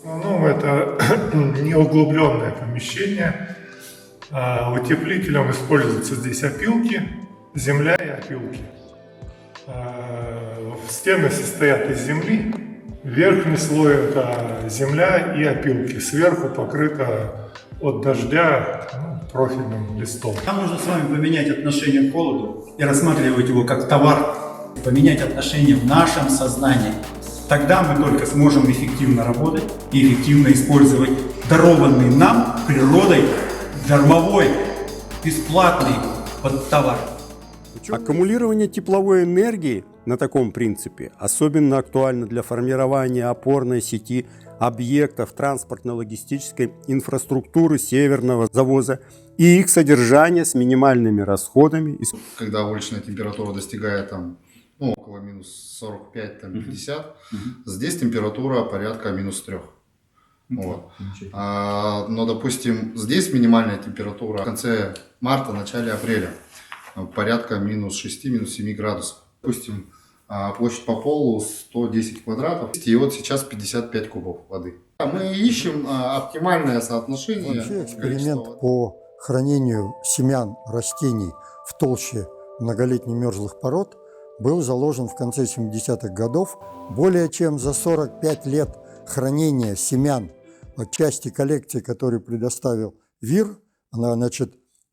В основном это неуглубленное помещение. Утеплителем используются здесь опилки, земля и опилки. Стены состоят из земли. Верхний слой – это земля и опилки. Сверху покрыто от дождя профильным листом. Нам нужно с вами поменять отношение к холоду и рассматривать его как товар. Поменять отношение в нашем сознании. Тогда мы только сможем эффективно работать и эффективно использовать дарованный нам природой дармовой, бесплатный товар. Аккумулирование тепловой энергии на таком принципе особенно актуально для формирования опорной сети объектов транспортно-логистической инфраструктуры северного завоза и их содержания с минимальными расходами. Когда уличная температура достигает около минус 45-50, здесь температура порядка минус 3. Вот. Но, допустим, здесь минимальная температура в конце марта, начале апреля порядка минус 6, минус 7 градусов. Допустим, площадь по полу 110 квадратов, и вот сейчас 55 кубов воды. Мы ищем оптимальное соотношение. Вообще эксперимент по хранению семян растений в толще многолетних мерзлых пород был заложен в конце 70-х годов. Более чем за 45 лет хранения семян части коллекции, которую предоставил ВИР,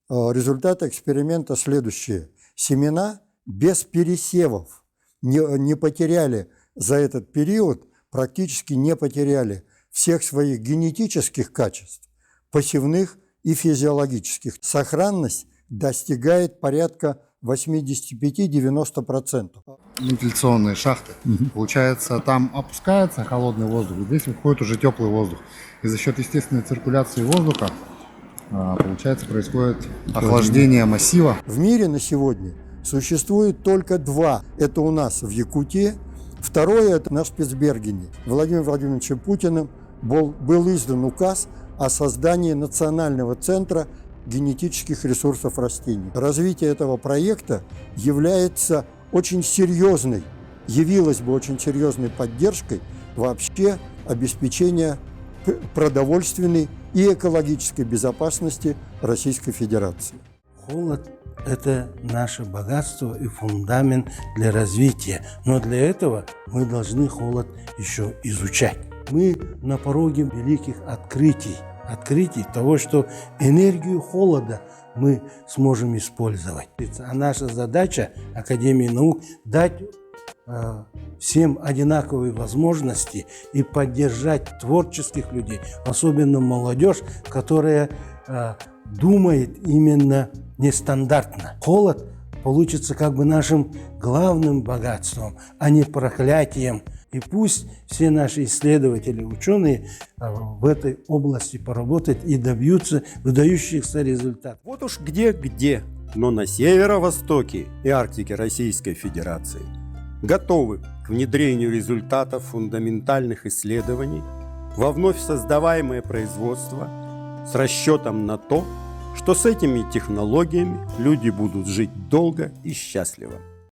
результаты эксперимента следующие. Семена без пересевов не потеряли за этот период, практически не потеряли всех своих генетических качеств, посевных и физиологических. Сохранность достигает порядка 85-90%. Вентиляционные шахты. Получается, там опускается холодный воздух, здесь выходит уже теплый воздух. И за счет естественной циркуляции воздуха, получается, происходит охлаждение массива. В мире на сегодня существует только два. Это у нас в Якутии. Второе – это на Шпицбергене. Владимиром Владимировичем Путиным был издан указ о создании Национального центра генетических ресурсов растений. Развитие этого проекта явилось бы очень серьезной поддержкой вообще обеспечения продовольственной и экологической безопасности Российской Федерации. Холод – это наше богатство и фундамент для развития, но для этого мы должны холод еще изучать. Мы на пороге великих открытий того, что энергию холода мы сможем использовать. А наша задача Академии наук – дать всем одинаковые возможности и поддержать творческих людей, особенно молодежь, которая думает именно нестандартно. Холод получится как бы нашим главным богатством, а не проклятием. И пусть все наши исследователи, ученые в этой области поработают и добьются выдающихся результатов. Вот уж где-где, но на северо-востоке и Арктике Российской Федерации готовы к внедрению результатов фундаментальных исследований во вновь создаваемое производство с расчетом на то, что с этими технологиями люди будут жить долго и счастливо.